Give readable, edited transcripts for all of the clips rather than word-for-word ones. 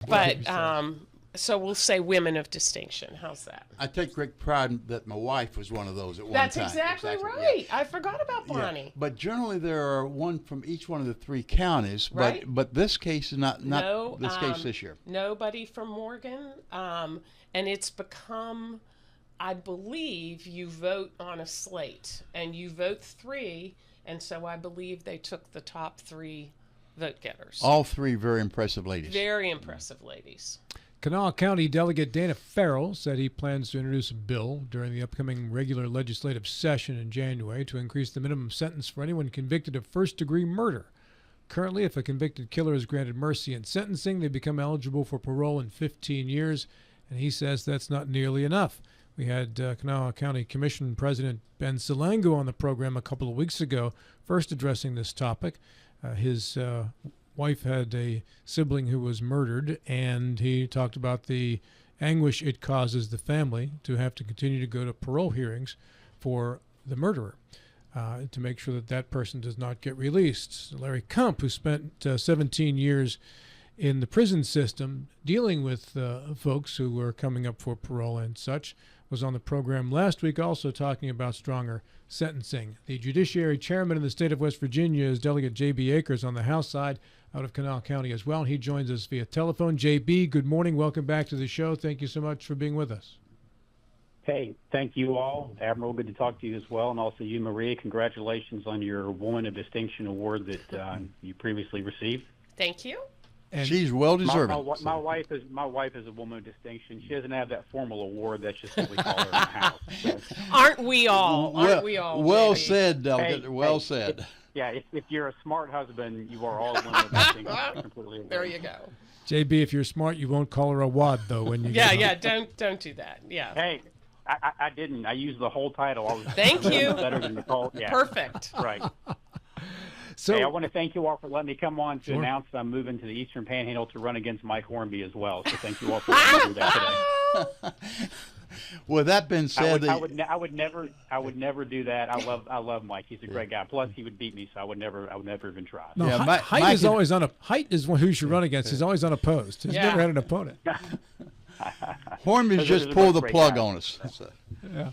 But so we'll say women of distinction. How's that? I take great pride that my wife was one of those at one That's time. exactly right. Yeah. I forgot about Bonnie. Yeah. But generally, there are one from each one of the three counties. Right. But this case is not this case this year. Nobody from Morgan, and it's become, I believe, you vote on a slate, and you vote three, and so I believe they took the top three vote getters. All three very impressive ladies. Very impressive ladies. Kanawha County Delegate Dana Farrell said he plans to introduce a bill during the upcoming regular legislative session in January to increase the minimum sentence for anyone convicted of first-degree murder. Currently, if a convicted killer is granted mercy in sentencing, they become eligible for parole in 15 years, and he says that's not nearly enough. We had Kanawha County Commission President Ben Salango on the program a couple of weeks ago, first addressing this topic. His wife had a sibling who was murdered, and he talked about the anguish it causes the family to have to continue to go to parole hearings for the murderer to make sure that that person does not get released. Larry Kump, who spent 17 years in the prison system dealing with folks who were coming up for parole and such, was on the program last week also talking about stronger sentencing. The judiciary chairman in the state of West Virginia is Delegate J.B. Akers on the House side out of Kanawha County as well. He joins us via telephone. J.B., good morning. Welcome back to the show. Thank you so much for being with us. Hey, thank you all. Admiral, good to talk to you as well. And also you, Maria, congratulations on your Woman of Distinction award that you previously received. Thank you. And she's well deserving. My wife is a woman of distinction. She doesn't have that formal award. That's just what we call her in the house. So. Aren't we all? Well said, Delegate. Well said. If you're a smart husband, you are all women of distinction. Completely agree. There you go. JB, if you're smart, you won't call her a wad though when you. Don't do that. Yeah. Hey, I didn't. I used the whole title. Thank you. Better than Nicole. Yeah. Perfect. Right. So, hey, I want to thank you all for letting me come on to announce that I'm moving to the Eastern Panhandle to run against Mike Hornby as well. So thank you all for letting me do that today. Well, that being said, I would never do that. I love Mike. He's a great guy. Plus, he would beat me, so I would never even try. No, height is always height is who you should run against. He's always unopposed. He's never had an opponent. Hornby's just pulled the plug on us. So. Yeah.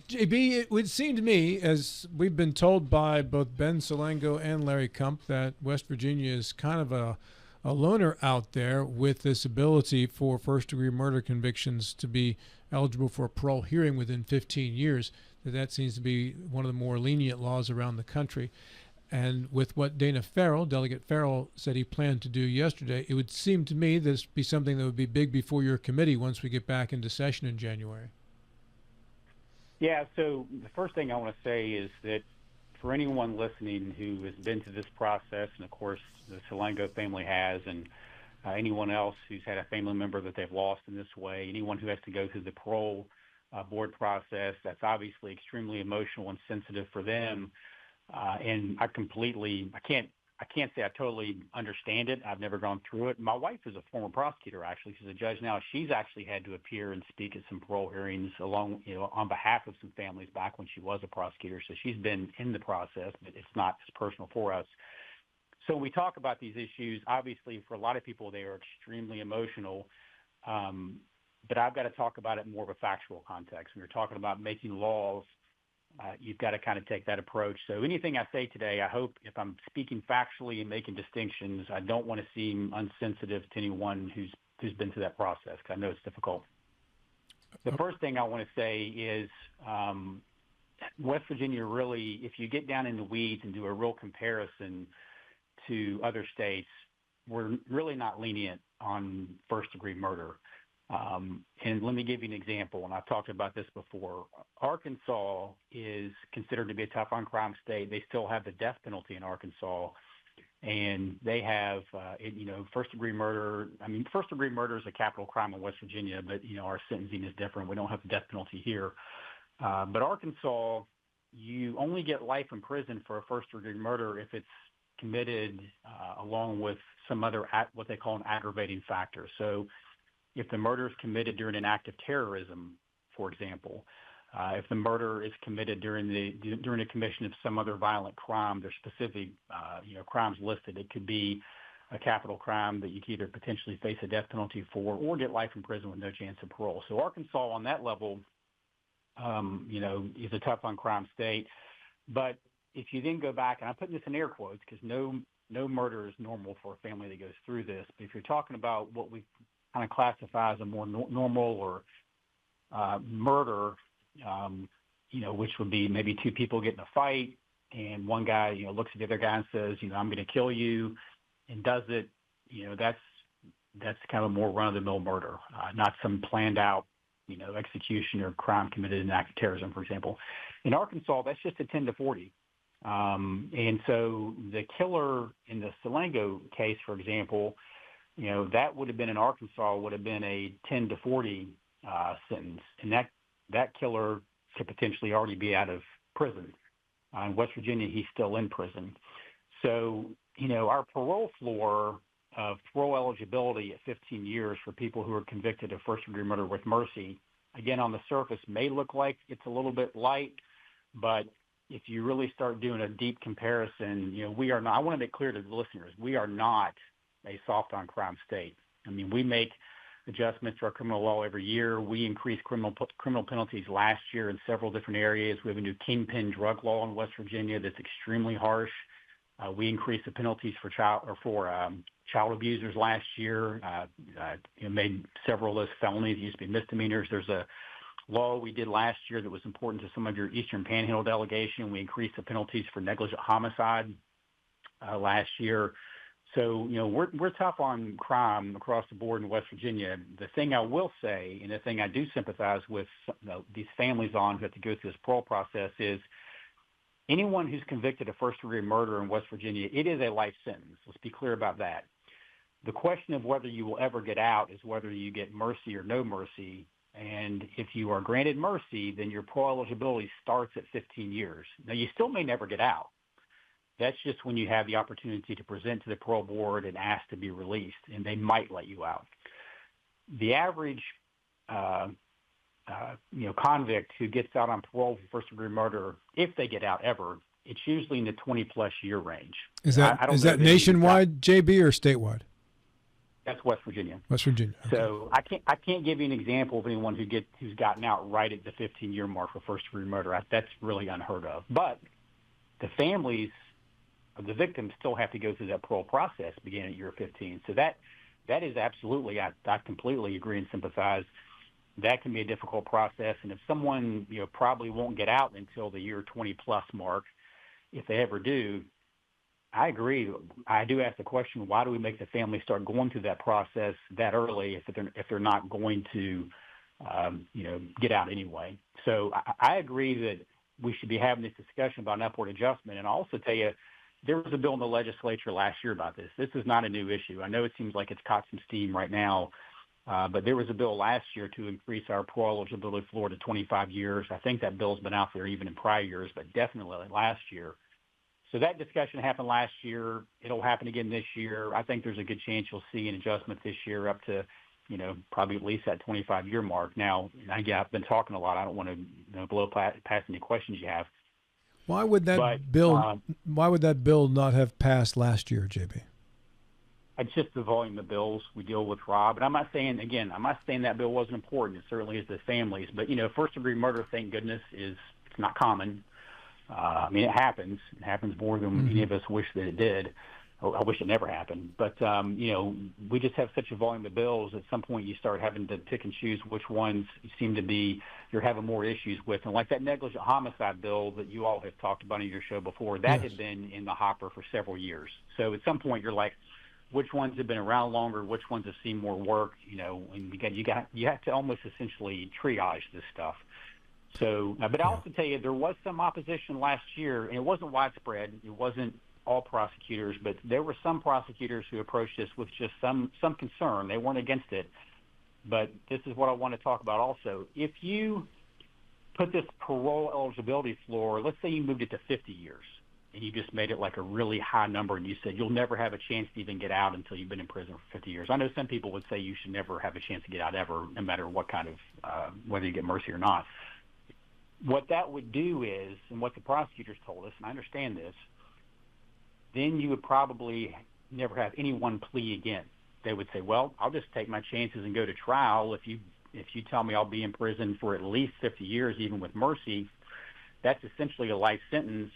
JB, it would seem to me, as we've been told by both Ben Salango and Larry Kump, that West Virginia is kind of a loner out there with this ability for first-degree murder convictions to be eligible for a parole hearing within 15 years. That seems to be one of the more lenient laws around the country. And with what Delegate Farrell said he planned to do yesterday, it would seem to me this would be something that would be big before your committee once we get back into session in January. Yeah, so the first thing I want to say is that for anyone listening who has been to this process, and of course the Salango family has, and anyone else who's had a family member that they've lost in this way, anyone who has to go through the parole board process, that's obviously extremely emotional and sensitive for them. And I can't say I totally understand it. I've never gone through it. My wife is a former prosecutor, actually. She's a judge now. She's actually had to appear and speak at some parole hearings on behalf of some families back when she was a prosecutor. So she's been in the process, but it's not as personal for us. So when we talk about these issues, obviously for a lot of people, they are extremely emotional. But I've got to talk about it in more of a factual context. When you're talking about making laws, you've got to kind of take that approach. So anything I say today, I hope if I'm speaking factually and making distinctions, I don't want to seem unsensitive to anyone who's been through that process, because I know it's difficult. The first thing I want to say is West Virginia really, if you get down in the weeds and do a real comparison to other states, we're really not lenient on first-degree murder. And let me give you an example, and I've talked about this before. Arkansas is considered to be a tough on crime state. They still have the death penalty in Arkansas, and they have, first-degree murder. I mean, first-degree murder is a capital crime in West Virginia, but, our sentencing is different. We don't have the death penalty here. But Arkansas, you only get life in prison for a first-degree murder if it's committed along with some other, what they call an aggravating factor. So if the murder is committed during an act of terrorism, for example, if the murder is committed during the commission of some other violent crime, there's specific crimes listed. It could be a capital crime that you could either potentially face a death penalty for or get life in prison with no chance of parole. So Arkansas on that level, is a tough on crime state. But if you then go back, and I'm putting this in air quotes because no murder is normal for a family that goes through this. But if you're talking about what we kind of classify as a more normal or murder, which would be maybe two people get in a fight and one guy, looks at the other guy and says, I'm going to kill you, and does it, that's kind of a more run-of-the-mill murder, not some planned out, execution or crime committed in an act of terrorism, for example. In Arkansas, that's just a 10 to 40. And so the killer in the Salango case, for example, that would have been in Arkansas would have been a 10 to 40 sentence. And that killer could potentially already be out of prison. In West Virginia, he's still in prison. So, our parole floor of parole eligibility at 15 years for people who are convicted of first-degree murder with mercy, again, on the surface may look like it's a little bit light, but if you really start doing a deep comparison, we are not, I want to make clear to the listeners, we are not a soft on crime state. I mean, we make adjustments to our criminal law every year. We increased criminal penalties last year in several different areas. We have a new kingpin drug law in West Virginia that's extremely harsh. We increased the penalties for child abusers last year. Made several of those felonies. It used to be misdemeanors. There's a law we did last year that was important to some of your Eastern Panhandle delegation. We increased the penalties for negligent homicide last year. So, we're tough on crime across the board in West Virginia. The thing I will say, and the thing I do sympathize with these families on who have to go through this parole process is anyone who's convicted of first-degree murder in West Virginia, it is a life sentence. Let's be clear about that. The question of whether you will ever get out is whether you get mercy or no mercy. And if you are granted mercy, then your parole eligibility starts at 15 years. Now, you still may never get out. That's just when you have the opportunity to present to the parole board and ask to be released, and they might let you out. The average, convict who gets out on parole for first-degree murder, if they get out ever, it's usually in the 20-plus year range. Is that nationwide, JB, or statewide? That's West Virginia. West Virginia. Okay. So I can't give you an example of anyone who's gotten out right at the 15-year mark for first-degree murder. That's really unheard of. But the families of the victims still have to go through that parole process beginning at year 15. So that is absolutely, I completely agree and sympathize. That can be a difficult process. And if someone, probably won't get out until the year 20-plus mark, if they ever do, I agree. I do ask the question, why do we make the family start going through that process that early if they're not going to, get out anyway? So I agree that we should be having this discussion about an upward adjustment. And I'll also tell you, there was a bill in the legislature last year about this. This is not a new issue. I know it seems like it's caught some steam right now, but there was a bill last year to increase our parole eligibility floor to 25 years. I think that bill's been out there even in prior years, but definitely last year. So that discussion happened last year. It'll happen again this year. I think there's a good chance you'll see an adjustment this year up to, probably at least that 25-year mark. Now, again, I've been talking a lot. I don't want to blow past any questions you have. Why would that bill not have passed last year, JB? It's just the volume of bills we deal with, Rob. And I'm not saying that bill wasn't important. It certainly is to families. But, first-degree murder, thank goodness, it's not common. It happens. It happens more than any of us wish that it did. I wish it never happened. But, we just have such a volume of bills. At some point, you start having to pick and choose which ones seem to be you're having more issues with. And like that negligent homicide bill that you all have talked about in your show before, that had been in the hopper for several years. So at some point, you're like, which ones have been around longer, which ones have seen more work, and you have to almost essentially triage this stuff. So, but I'll also tell you, there was some opposition last year, and it wasn't widespread. It wasn't all prosecutors, but there were some prosecutors who approached this with just some concern. They weren't against it. But this is what I want to talk about also. If you put this parole eligibility floor, let's say you moved it to 50 years, and you just made it like a really high number, and you said you'll never have a chance to even get out until you've been in prison for 50 years. I know some people would say you should never have a chance to get out ever, no matter what kind of, whether you get mercy or not. What that would do is, and what the prosecutors told us, and I understand this, then you would probably never have anyone plea again. They would say, well, I'll just take my chances and go to trial. If you tell me I'll be in prison for at least 50 years, even with mercy, that's essentially a life sentence.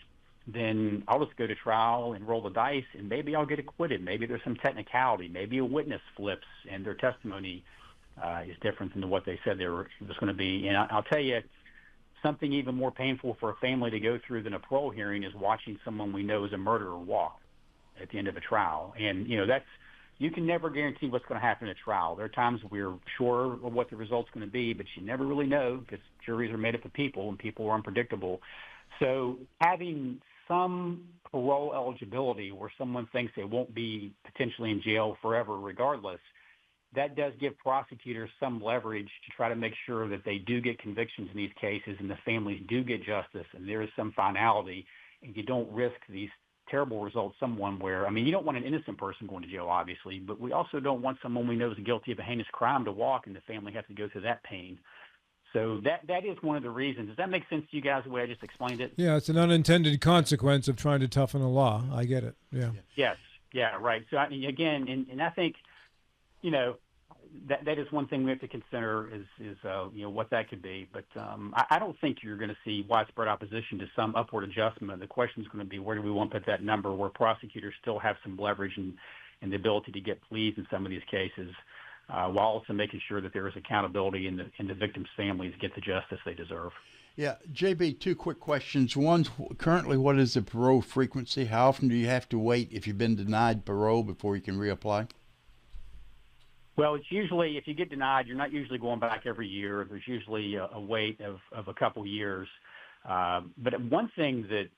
Then I'll just go to trial and roll the dice, and maybe I'll get acquitted. Maybe there's some technicality. Maybe a witness flips and their testimony is different than what they said it was going to be. And I'll tell you, something even more painful for a family to go through than a parole hearing is watching someone we know is a murderer walk at the end of a trial. And, you can never guarantee what's going to happen at trial. There are times we're sure of what the result's going to be, but you never really know because juries are made up of people and people are unpredictable. So having some parole eligibility where someone thinks they won't be potentially in jail forever regardless, that does give prosecutors some leverage to try to make sure that they do get convictions in these cases and the families do get justice and there is some finality and you don't risk these terrible results where, you don't want an innocent person going to jail, obviously, but we also don't want someone we know is guilty of a heinous crime to walk and the family has to go through that pain. So that is one of the reasons. Does that make sense to you guys the way I just explained it? Yeah, it's an unintended consequence of trying to toughen the law. I get it. Yeah. Yes. Yeah, right. So, again, and I think, that is one thing we have to consider is what that could be. But I don't think you're going to see widespread opposition to some upward adjustment. The question is going to be where do we want to put that number where prosecutors still have some leverage and the ability to get pleas in some of these cases while also making sure that there is accountability and the victims' families get the justice they deserve. Yeah, JB, two quick questions. One, currently, what is the parole frequency? How often do you have to wait if you've been denied parole before you can reapply? Well, it's usually, if you get denied, you're not usually going back every year. There's usually a wait of a couple years. But one thing that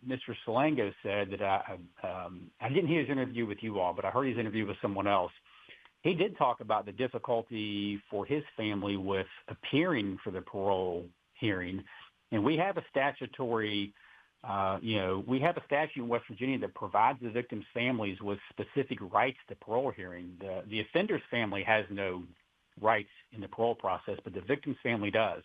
Mr. Salango said that I didn't hear his interview with you all, but I heard his interview with someone else. He did talk about the difficulty for his family with appearing for the parole hearing. And we have a statutory we have a statute in West Virginia that provides the victims' families with specific rights to parole hearing. The offender's family has no rights in the parole process, but the victim's family does.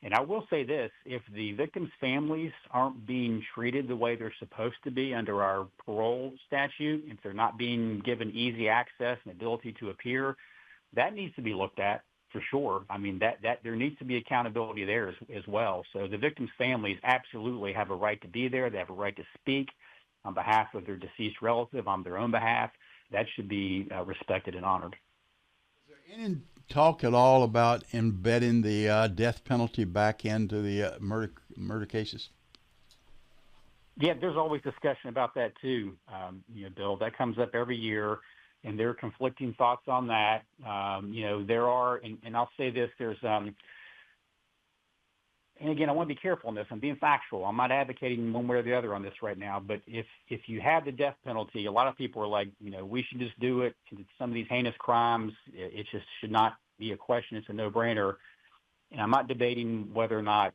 And I will say this, if the victims' families aren't being treated the way they're supposed to be under our parole statute, if they're not being given easy access and ability to appear, that needs to be looked at. For sure. That there needs to be accountability there as well. So the victims' families absolutely have a right to be there. They have a right to speak on behalf of their deceased relative, on their own behalf. That should be respected and honored. Is there any talk at all about embedding the death penalty back into the murder cases? Yeah, there's always discussion about that too, Bill. That comes up every year. And there are conflicting thoughts on that. There are, and I'll say this, there's, and again, I want to be careful on this. I'm being factual. I'm not advocating one way or the other on this right now. But if you have the death penalty, a lot of people are like, we should just do it. Some of these heinous crimes, it just should not be a question. It's a no-brainer. And I'm not debating whether or not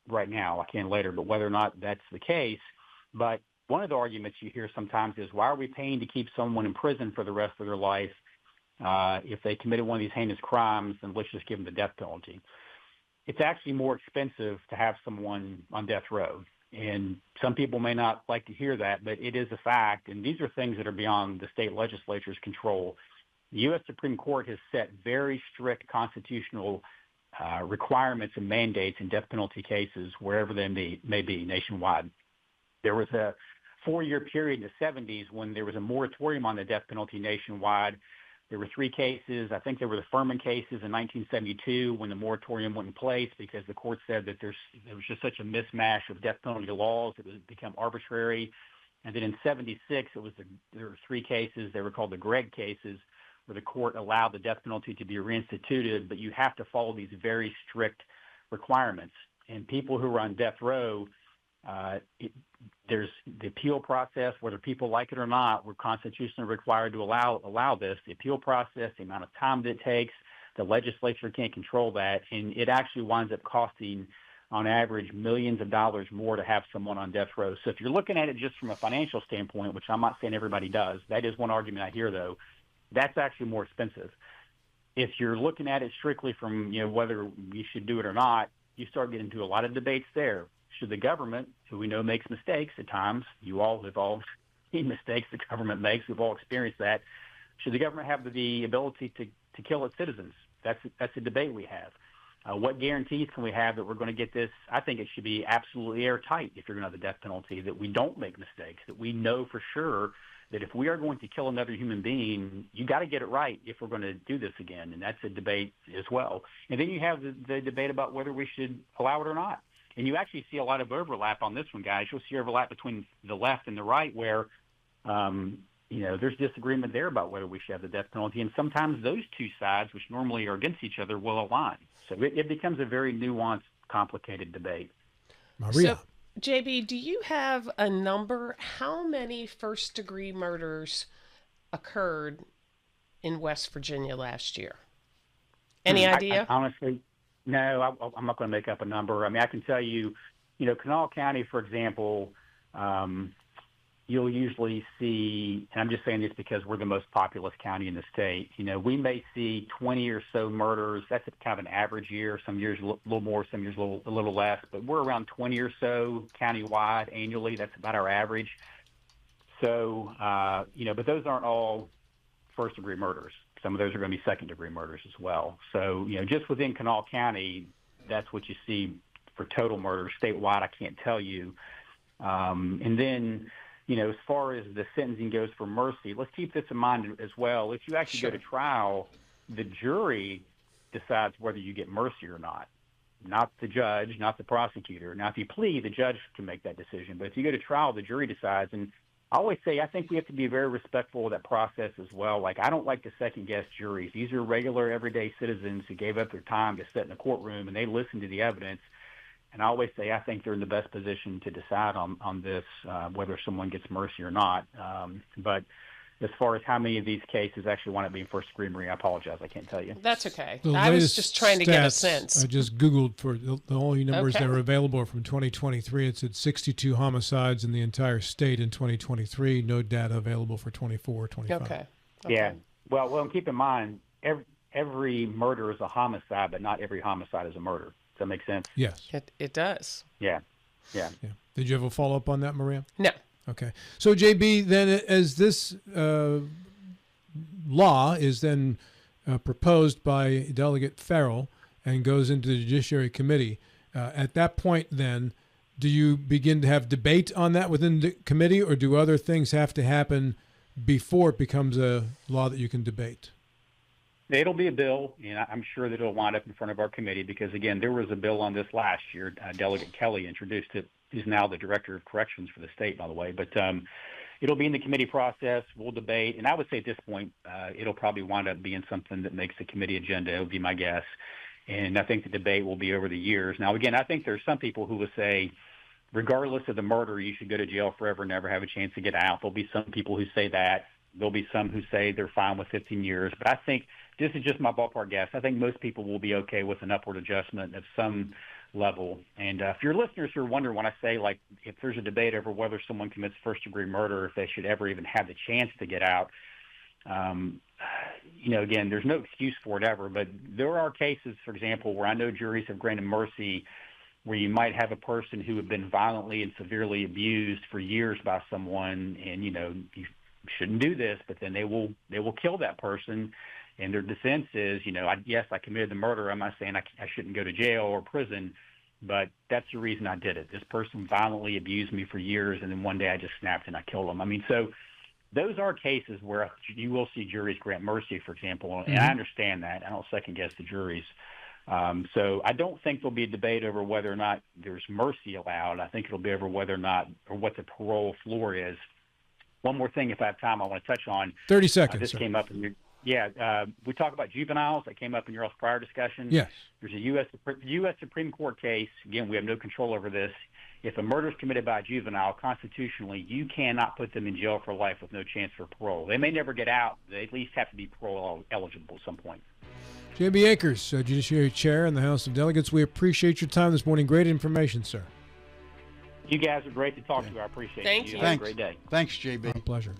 right now, I can later, but whether or not that's the case. But one of the arguments you hear sometimes is, why are we paying to keep someone in prison for the rest of their life if they committed one of these heinous crimes, then let's just give them the death penalty. It's actually more expensive to have someone on death row. And some people may not like to hear that, but it is a fact. And these are things that are beyond the state legislature's control. The U.S. Supreme Court has set very strict constitutional requirements and mandates in death penalty cases wherever they may be nationwide. There was a 4-year period in the 70s when there was a moratorium on the death penalty nationwide. There were 3 cases. I think there were the Furman cases in 1972 when the moratorium went in place because the court said that there was just such a mismatch of death penalty laws. It would become arbitrary. And then in 76, there were 3 cases. They were called the Gregg cases where the court allowed the death penalty to be reinstituted, but you have to follow these very strict requirements. And people who are on death row, there's the appeal process, whether people like it or not, we're constitutionally required to allow this. The appeal process, the amount of time that it takes, the legislature can't control that, and it actually winds up costing, on average, millions of dollars more to have someone on death row. So if you're looking at it just from a financial standpoint, which I'm not saying everybody does, that is one argument I hear, though, that's actually more expensive. If you're looking at it strictly from whether you should do it or not, you start getting into a lot of debates there. Should the government, who we know makes mistakes at times, you all have all mistakes the government makes. We've all experienced that. Should the government have the ability to kill its citizens? That's a debate we have. What guarantees can we have that we're going to get this? I think it should be absolutely airtight if you're going to have the death penalty, that we don't make mistakes, that we know for sure that if we are going to kill another human being, you got to get it right if we're going to do this again. And that's a debate as well. And then you have the debate about whether we should allow it or not. And you actually see a lot of overlap on this one, guys. You'll see overlap between the left and the right where, there's disagreement there about whether we should have the death penalty. And sometimes those two sides, which normally are against each other, will align. So it becomes a very nuanced, complicated debate. Maria. So, JB, do you have a number? How many first-degree murders occurred in West Virginia last year? Any idea? I honestly, no, I'm not going to make up a number. I mean, I can tell you, Kanawha County, for example, you'll usually see, and I'm just saying this because we're the most populous county in the state, we may see 20 or so murders. That's kind of an average year. Some years a little more, some years a little less, but we're around 20 or so countywide annually. That's about our average. So, but those aren't all first-degree murders. Some of those are going to be second-degree murders as well. So, just within Kanawha County, that's what you see for total murders. Statewide, I can't tell you. And then, as far as the sentencing goes for mercy, let's keep this in mind as well. If you actually go to trial, the jury decides whether you get mercy or not the judge, not the prosecutor. Now, if you plead, the judge can make that decision. But if you go to trial, the jury decides. And I always say I think we have to be very respectful of that process as well. Like, I don't like to second-guess juries. These are regular, everyday citizens who gave up their time to sit in a courtroom, and they listen to the evidence. And I always say I think they're in the best position to decide on this, whether someone gets mercy or not. But as far as how many of these cases actually wind up being first-degree murder, I apologize. I can't tell you. That's okay. The I was latest just trying to get a stats sense. I just Googled for the only numbers Okay. that are available from 2023. It said 62 homicides in the entire state in 2023. No data available for 24, 25. Okay. Yeah. Well, and keep in mind, every murder is a homicide, but not every homicide is a murder. Does that make sense? Yes. It does. Yeah. Yeah. Did you have a follow-up on that, Maria? No. Okay. So, JB, then as this law is then proposed by Delegate Farrell and goes into the Judiciary Committee, at that point then, do you begin to have debate on that within the committee, or do other things have to happen before it becomes a law that you can debate? It'll be a bill, and I'm sure that it'll wind up in front of our committee because, again, there was a bill on this last year. Delegate Kelly introduced it. He's now the Director of Corrections for the state, by the way. But it'll be in the committee process. We'll debate. And I would say at this point, it'll probably wind up being something that makes the committee agenda. It would be my guess. And I think the debate will be over the years. Now, again, I think there's some people who will say, regardless of the murder, you should go to jail forever and never have a chance to get out. There'll be some people who say that. There'll be some who say they're fine with 15 years. But I think this is just my ballpark guess. I think most people will be okay with an upward adjustment of some level. And if your listeners who are wondering when I say, like, if there's a debate over whether someone commits first-degree murder, if they should ever even have the chance to get out, again, there's no excuse for it ever. But there are cases, for example, where I know juries have granted mercy where you might have a person who had been violently and severely abused for years by someone, and, you shouldn't do this, but then they will kill that person. And their defense is, yes, I committed the murder. I'm not saying I shouldn't go to jail or prison, but that's the reason I did it. This person violently abused me for years, and then one day I just snapped and I killed them. I mean, so those are cases where you will see juries grant mercy, for example, and I understand that. I don't second-guess the juries. So I don't think there'll be a debate over whether or not there's mercy allowed. I think it'll be over whether or not, or what the parole floor is. One more thing, if I have time, I want to touch on. 30 seconds. This came up in your. Yeah, we talk about juveniles. That came up in your prior discussion. Yes. There's a U.S. Supreme Court case. Again, we have no control over this. If a murder is committed by a juvenile, constitutionally, you cannot put them in jail for life with no chance for parole. They may never get out. They at least have to be parole eligible at some point. JB Akers, Judiciary Chair in the House of Delegates. We appreciate your time this morning. Great information, sir. You guys are great to talk to. I appreciate it. Thank you. Have a great day. Thanks, JB. Our pleasure.